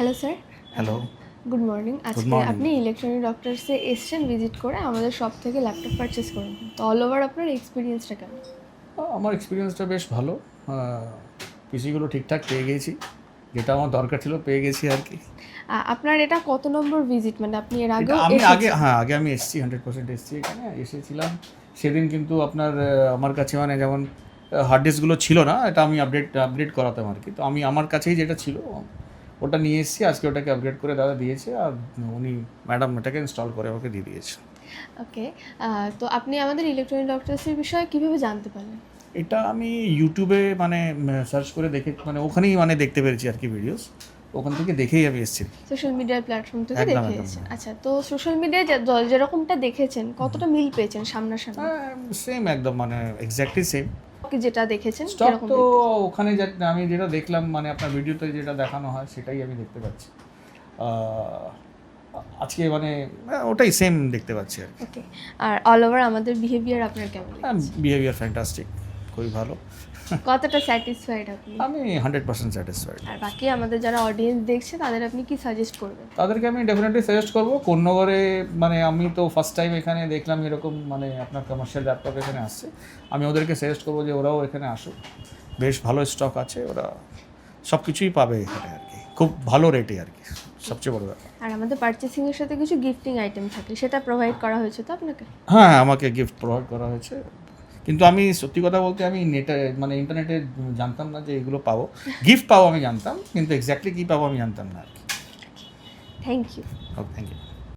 Hello sir. Hello. Good morning. আজকে morning. আপনি electronic ডক্টরসে এসেছেন ভিজিট করে আমাদের শপ থেকে ল্যাপটপ পারচেস করেন। তো অল ওভার আপনার এক্সপিরিয়েন্সটা কেমন? আমার এক্সপিরিয়েন্সটা বেশ ভালো। পিসিগুলো ঠিকঠাক পেয়ে গেছি, যেটা আমার দরকার ছিল পেয়ে গেছি আর কি। আপনার এটা কত নম্বর ভিজিট? মানে আপনি এর এটা আগেও আমি এসেছেন? আগে আমি এসেছি, 100% এসেছি, এখানে এসেছিলাম। সেদিন কিন্তু আপনার আমার কাছে মানে যেমন হার্ড ডিস্কগুলো ছিল না, এটা আমি আপগ্রেড করাতাম আর কি। তো আমি আমার কাছেই যেটা ছিল ওটা নিয়ে এসেছি, আজকে ওটাকে আপগ্রেড করে দাদা দিয়েছে, আর উনি ম্যাডাম এটাকে ইনস্টল করে আমাকে দিয়ে দিয়েছে। ওকে। তো আপনি আমাদের ইলেকট্রনিক ডক্টরসের বিষয়ে কীভাবে জানতে পারলেন? এটা আমি ইউটিউবে মানে সার্চ করে দেখে, মানে ওখানেই মানে দেখতে পেরেছি আর কি ভিডিওস, ওখান থেকে দেখেই আমি এসেছি। সোশ্যাল মিডিয়ার প্ল্যাটফর্ম থেকে একদম দেখে একদম। এসেছেন। আচ্ছা, তো সোশ্যাল মিডিয়ায় যেরকমটা দেখেছেন কতটা মিল পেয়েছেন সামনাসামনি? সেম একদম, মানে এক্স্যাক্টলি সেম। যেটা দেখেছেন স্টক সেরকম তো দেখতে? ওখানে আমি যেটা দেখলাম, মানে আপনার ভিডিওতে যেটা দেখানো হয় সেটাই আমি দেখতে পাচ্ছি। আজকে মানে ওটাই সেম দেখতে পাচ্ছি আর কি। ওকে। আর অল ওভার আমাদের বিহেভিয়ার আপনার কেমন লেগেছে? বিহেভিয়ার ফ্যান্টাস্টিক, খুবই ভালো। কতটা স্যাটিসফাইড আপনি? আমি 100% স্যাটিসফাইড। আর বাকি আমাদের যারা অডিয়েন্স দেখছে তাদের আপনি কি সাজেস্ট করবেন? তাদেরকে আমি ডেফিনেটলি সাজেস্ট করবো কোন্নগরে। মানে আমি তো ফার্স্ট টাইম এখানে দেখলাম এরকম মানে আপনার কমার্শিয়াল ল্যাপটপ এখানে আসছে। আমি ওদেরকে সাজেস্ট করবো যে ওরাও এখানে আসুক, বেশ ভালো স্টক আছে, ওরা সব কিছুই পাবে এখানে আর কি, খুব ভালো রেটে আর কি, সবচেয়ে বড় ব্যাপার। আর আমাদের পারচেসিং এর সাথে কিছু গিফটিং আইটেম থাকে, সেটা প্রোভাইড করা হয়েছে তো আপনাকে? হ্যাঁ, আমাকে গিফট প্রোভাইড করা হয়েছে, কিন্তু আমি সত্যি কথা বলতে আমি মানে ইন্টারনেটে জানতাম না যে এগুলো পাবো। গিফট পাবো আমি জানতাম, কিন্তু এক্স্যাক্টলি কী পাবো আমি জানতাম না আর কি। Thank you. Okay, thank you.